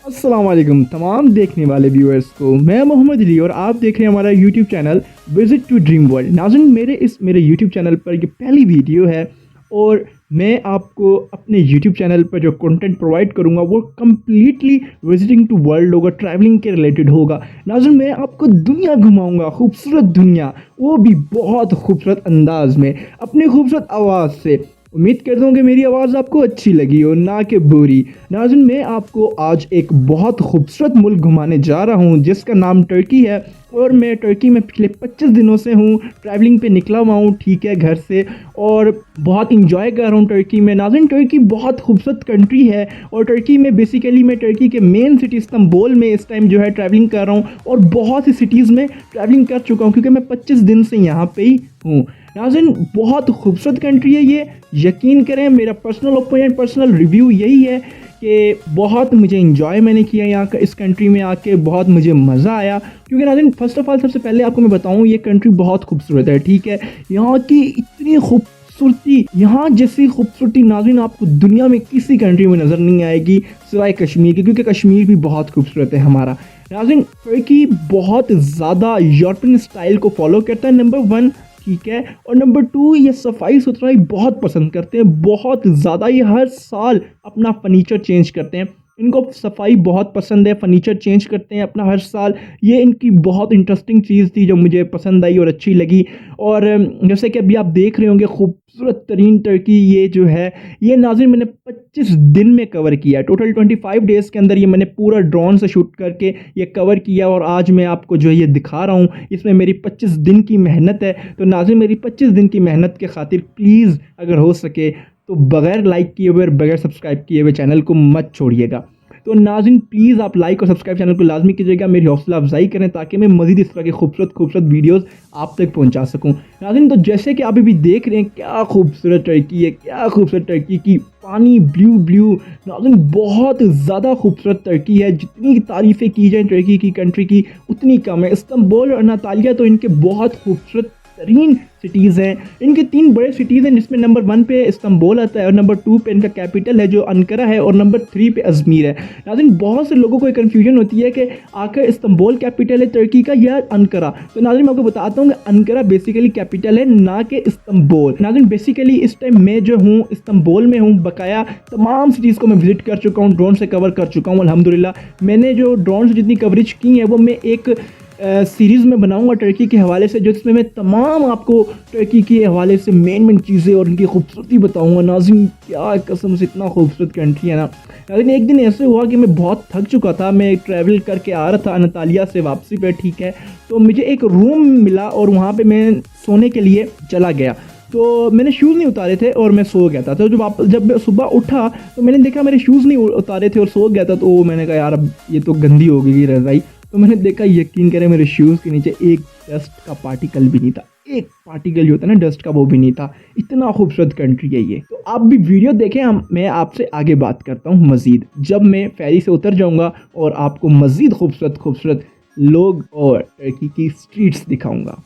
अस्सलाम वालेकुम तमाम देखने वाले व्यूअर्स को। मैं मोहम्मद अली और आप देख रहे हैं हमारा YouTube channel visit to dream world. नाज़रीन, मेरे यूट्यूब चैनल पर ये पहली वीडियो है और मैं आपको अपने यूट्यूब चैनल पर जो कंटेंट प्रोवाइड करूंगा वो कम्प्लीटली विजिटिंग टू वर्ल्ड होगा, ट्रैवलिंग के रिलेटेड होगा। नाज़रीन, मैं आपको दुनिया घुमाऊंगा, खूबसूरत दुनिया, वो भी बहुत खूबसूरत अंदाज में, अपनी खूबसूरत आवाज़ से। उम्मीद करता हूँ कि मेरी आवाज़ आपको अच्छी लगी हो, ना कि बुरी। नाज़रीन, मैं आपको आज एक बहुत खूबसूरत मुल्क घुमाने जा रहा हूँ जिसका नाम टर्की है और मैं टर्की में पिछले 25 दिनों से हूँ, ट्रैवलिंग पे निकला हुआ हूँ, ठीक है, घर से, और बहुत इंजॉय कर रहा हूँ टर्की में। नाज़रीन, टर्की बहुत खूबसूरत कंट्री है और टर्की में बेसिकली मैं टर्की के मेन सिटी इस्तांबुल में इस टाइम जो है ट्रैवलिंग कर रहा हूँ और बहुत सी सिटीज़ में ट्रैवलिंग कर चुका हूँ क्योंकि मैं 25 दिन से यहाँ पे ही हूँ। नाज़रीन, बहुत खूबसूरत कंट्री है ये, यकीन करें। मेरा पर्सनल ओपिनियन, पर्सनल रिव्यू यही है कि बहुत मुझे इंजॉय मैंने किया यहाँ का, इस कंट्री में आके बहुत मुझे मज़ा आया। क्योंकि नाज़रीन, फर्स्ट ऑफ ऑल सबसे पहले आपको मैं बताऊँ, ये कंट्री बहुत खूबसूरत है, ठीक है। यहाँ की इतनी खूबसूरती, यहाँ जैसी खूबसूरती नाज़रीन आपको दुनिया में किसी कंट्री में नज़र नहीं आएगी सिवाय कश्मीर की, क्योंकि कश्मीर भी बहुत खूबसूरत है हमारा। नाज़रीन, टर्की बहुत ज़्यादा यूरोपियन स्टाइल को फॉलो करता है, नंबर 1, ठीक है। और नंबर 2, ये सफाई सुथराई बहुत पसंद करते हैं, बहुत ज़्यादा। ये हर साल अपना फर्नीचर चेंज करते हैं, इनको सफाई बहुत पसंद है, फर्नीचर चेंज करते हैं अपना हर साल। ये इनकी बहुत इंटरेस्टिंग चीज़ थी जो मुझे पसंद आई और अच्छी लगी। और जैसे कि अभी आप देख रहे होंगे, खूबसूरत तरीन टर्की ये जो है, ये नाज़रीन मैंने 25 दिन में कवर किया। टोटल 25 डेज़ के अंदर ये मैंने पूरा ड्रोन से शूट करके ये कवर किया और आज मैं आपको जो है ये दिखा रहा हूँ। इसमें मेरी 25 दिन की मेहनत है। तो नाज़रीन, मेरी 25 दिन की मेहनत के खातिर प्लीज़ अगर हो सके तो बगैर लाइक किए हुए और बगैर सब्सक्राइब किए हुए चैनल को मत छोड़िएगा। तो नाज़रीन, प्लीज़ आप लाइक और सब्सक्राइब चैनल को लाजमी कीजिएगा, मेरी हौसला अफजाई करें ताकि मैं मज़ीद इस तरह की खूबसूरत वीडियोस आप तक पहुंचा सकूं। नाज़रीन, तो जैसे कि आप अभी देख रहे हैं, क्या खूबसूरत टर्की है, क्या खूबसूरत टर्की की पानी, ब्लू। नाज़रीन, बहुत ज़्यादा खूबसूरत टर्की है। जितनी तारीफ़ें की जाएँ टर्की की कंट्री की उतनी कम है। इस्तांबुल और अनातालिया तो इनके बहुत खूबसूरत तरीन सिटीज़ हैं। इनके 3 बड़े सिटीज़ हैं जिसमें नंबर 1 पे इस्तांबुल आता है और नंबर 2 पे इनका कैपिटल है जो अंकारा है और नंबर 3 पे अजमीर है। नाज़रीन, बहुत से लोगों को एक कन्फ्यूजन होती है कि आखिर इस्तांबुल कैपिटल है टर्की का या अंकारा। तो नाज़रीन, मैं आपको बताता हूँ कि अंकारा बेसिकली कैपिटल है, ना कि इस्तांबुल। नाज़रीन, बेसिकली इस टाइम मैं जो हूँ इस्तांबुल में हूँ, बकाया तमाम सिटीज़ को मैं विजिट कर चुका हूँ, ड्रोन से कवर कर चुका हूँ अल्हम्दुलिल्लाह। मैंने जो ड्रोन से जितनी कवरेज की है वो मैं एक सीरीज़ में बनाऊंगा टर्की के हवाले से, जिसमें मैं तमाम आपको टर्की के हवाले से मेन चीज़ें और उनकी खूबसूरती बताऊंगा। नाज़रीन, क्या कसम से इतना खूबसूरत कंट्री है ना। नाज़रीन, एक दिन ऐसे हुआ कि मैं बहुत थक चुका था, मैं ट्रैवल करके आ रहा था अनातालिया से वापसी पे, ठीक है। तो मुझे एक रूम मिला और वहाँ पे मैं सोने के लिए चला गया। तो मैंने शूज़ नहीं उतारे थे और मैं सो गया था। तो जब मैं सुबह उठा तो मैंने देखा मेरे शूज़ नहीं उतारे थे और सो गया था। तो मैंने कहा यार अब ये तो गंदी हो गई रज़ाई। तो मैंने देखा, यकीन करें, मेरे शूज़ के नीचे एक डस्ट का पार्टिकल भी नहीं था, एक पार्टिकल जो होता है ना डस्ट का, वो भी नहीं था। इतना खूबसूरत कंट्री है ये। तो आप भी वीडियो देखें, मैं आपसे आगे बात करता हूँ मज़ीद जब मैं फेरी से उतर जाऊँगा और आपको मज़ीद खूबसूरत लोग और टर्की की स्ट्रीट्स दिखाऊँगा।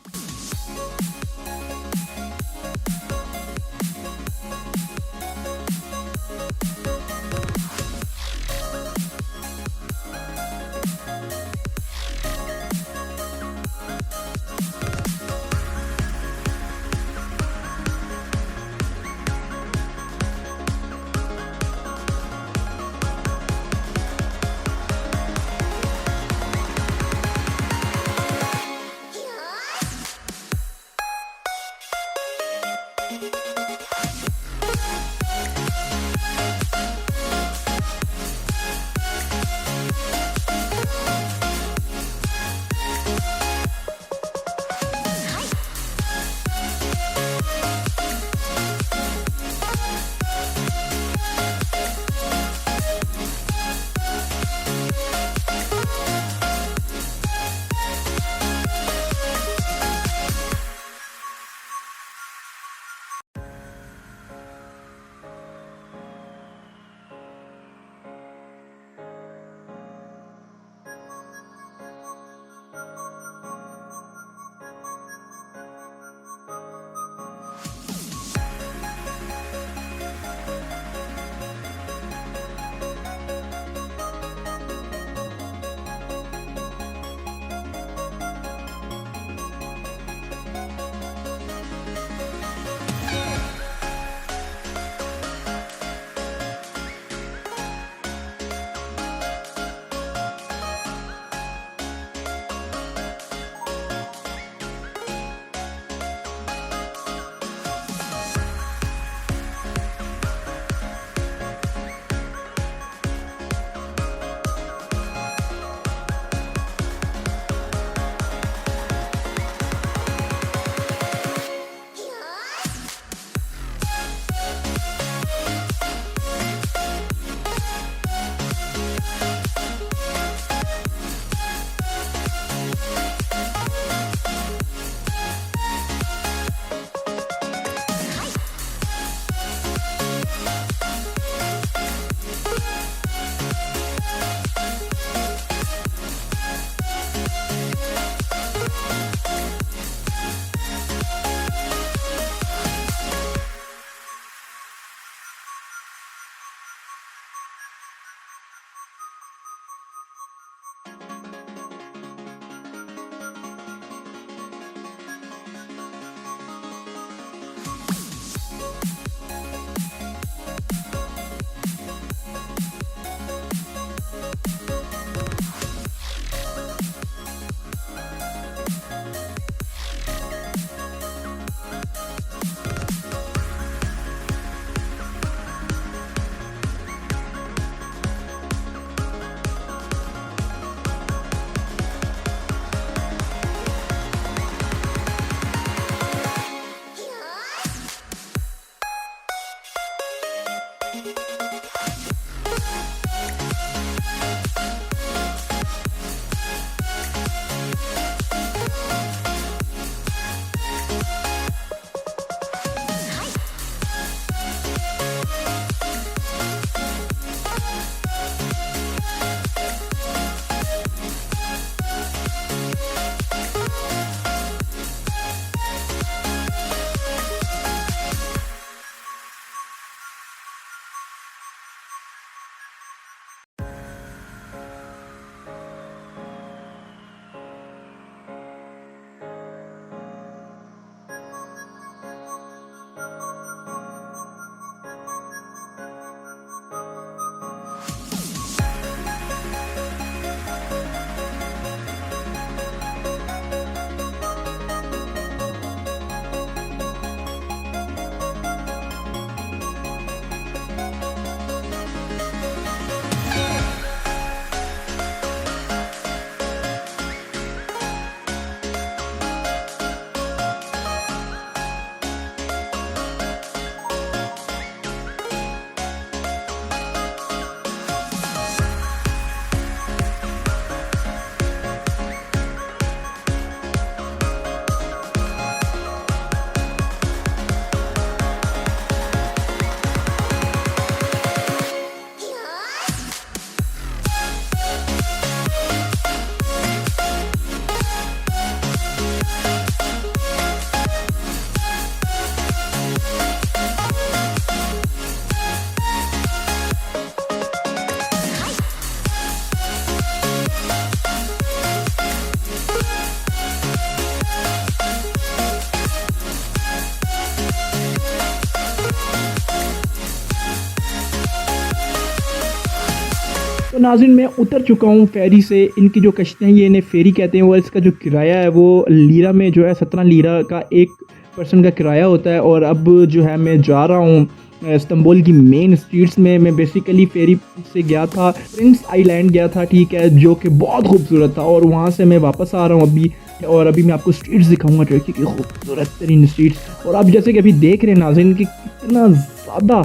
तो नाज़रीन मैं उतर चुका हूँ फेरी से। इनकी जो कश्तियाँ ये इन्हें फेरी कहते हैं, और इसका जो किराया है वो लीरा में जो है 17 लीरा का एक पर्सन का किराया होता है। और अब जो है मैं जा रहा हूँ इस्तांबुल की मेन स्ट्रीट्स में। मैं बेसिकली फेरी से गया था, प्रिंस आइलैंड गया था, ठीक है, जो कि बहुत खूबसूरत था, और वहाँ से मैं वापस आ रहा हूँ अभी। और अभी मैं आपको स्ट्रीट्स दिखाऊंगा टर्की की खूबसूरत तरीन स्ट्रीट्स। और आप जैसे कि अभी देख रहे हैं नाज़रीन कि कितना ज़्यादा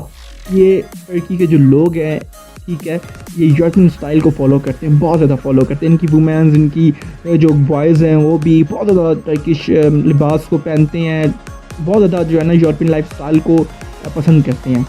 ये टर्की के जो लोग हैं, ठीक है, ये यूरोपियन स्टाइल को फॉलो करते हैं, बहुत ज़्यादा फॉलो करते हैं। इनकी वुमेन्स, इनकी जो बॉयज़ हैं वो भी बहुत ज़्यादा टर्किश लिबास को पहनते हैं, बहुत ज़्यादा जो है ना यूरोपियन लाइफ स्टाइल को पसंद करते हैं।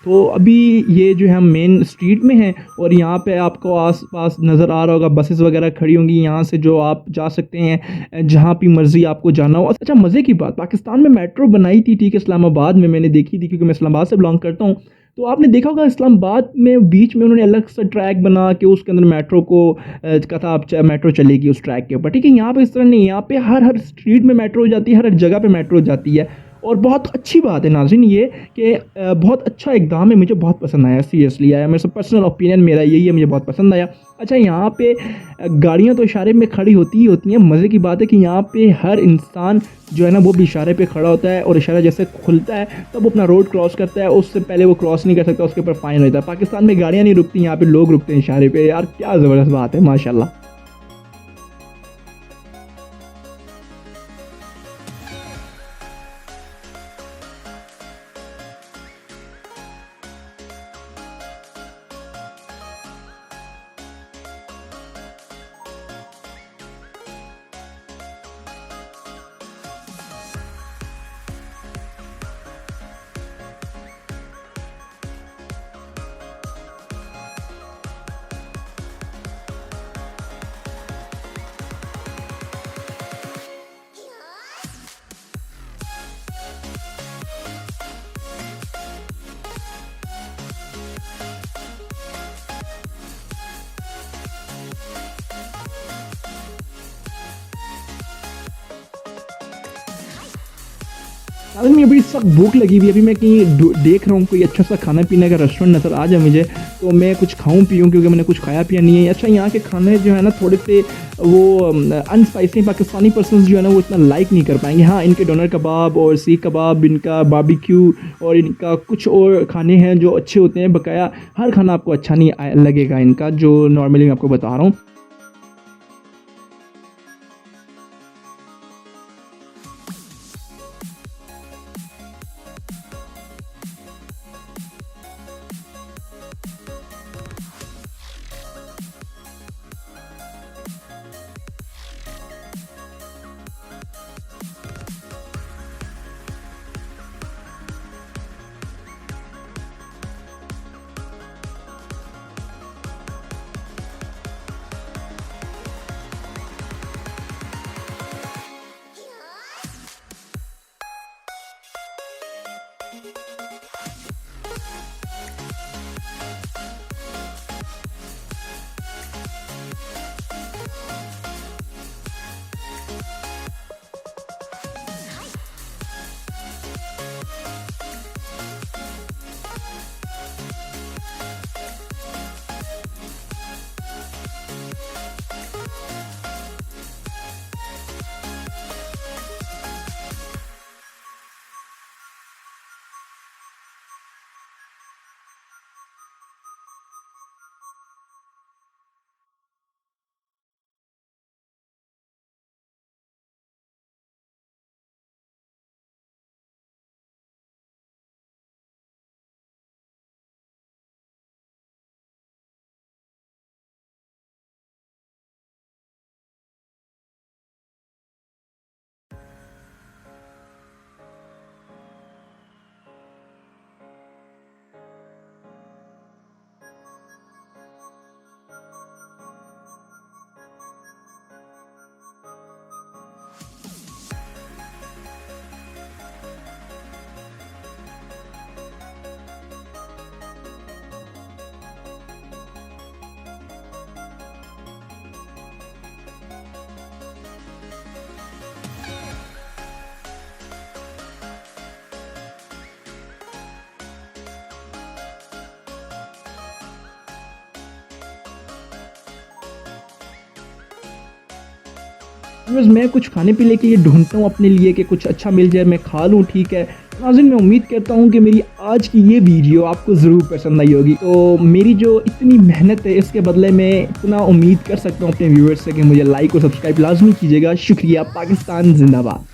तो अभी ये जो है हम मेन स्ट्रीट में हैं, और यहाँ पे आपको आस-पास नज़र आ रहा होगा बसेस वगैरह खड़ी होंगी, यहाँ से जो आप जा सकते हैं जहाँ भी मर्ज़ी आपको जाना हो। अच्छा, मज़े की बात, पाकिस्तान में मेट्रो बनाई थी, ठीक है, इस्लामाबाद में मैंने देखी थी, क्योंकि मैं इस्लामाबाद से बिलॉन्ग करता हूँ। तो आपने देखा होगा इस्लामाबाद में बीच में उन्होंने अलग सा ट्रैक बना के उसके अंदर मेट्रो को कहा था आप मेट्रो चलेगी उस ट्रैक के ऊपर, ठीक है। यहाँ पे इस तरह नहीं, यहाँ पे हर हर स्ट्रीट में मेट्रो हो जाती है, हर हर जगह पे मेट्रो जाती है। और बहुत अच्छी बात है नाज़रीन ये कि बहुत अच्छा इक़दाम है, मुझे बहुत पसंद आया, सीरियसली आया, मेरा पर्सनल ओपिनियन मेरा यही है, मुझे बहुत पसंद आया। अच्छा, यहाँ पे गाड़ियाँ तो इशारे में खड़ी होती ही होती हैं। मज़े की बात है कि यहाँ पे हर इंसान जो है ना वो भी इशारे पे खड़ा होता है, और इशारा जैसे खुलता है तब वो अपना रोड क्रॉस करता है, उससे पहले वो क्रॉस नहीं कर सकता, उसके ऊपर फ़ाइन होता है। पाकिस्तान में गाड़ियाँ नहीं रुकती, यहाँ पे लोग रुकते हैं इशारे पे। यार क्या ज़बरदस्त बात है, माशाल्लाह। अभी मैं अभी सख्त भूख लगी हुई है। अभी मैं कहीं देख रहा हूँ कोई अच्छा सा खाना पीने का रेस्टोरेंट नज़र आ जाए मुझे, तो मैं कुछ खाऊं पीऊं, क्योंकि मैंने कुछ खाया पिया नहीं है। अच्छा, यहाँ के खाने जो है ना थोड़े से वो अनस्पाइसी, पाकिस्तानी पर्सन्स जो है ना वो इतना लाइक नहीं कर पाएंगे। हाँ, इनके डोनर कबाब और सीख कबाब, इनका बारबेक्यू और इनका कुछ और खाने हैं जो अच्छे होते हैं। बकाया हर खाना आपको अच्छा नहीं लगेगा इनका, जो नॉर्मली मैं आपको बता रहा हूँ। बस मैं कुछ खाने पीने के लिए ढूंढता हूँ अपने लिए कि कुछ अच्छा मिल जाए, मैं खा लूँ, ठीक है। नाज़रीन, मैं उम्मीद करता हूँ कि मेरी आज की ये वीडियो आपको ज़रूर पसंद आई होगी। तो मेरी जो इतनी मेहनत है इसके बदले मैं इतना उम्मीद कर सकता हूँ अपने व्यूअर्स से कि मुझे लाइक और सब्सक्राइब लाजमी कीजिएगा। शुक्रिया। पाकिस्तान जिंदाबाद।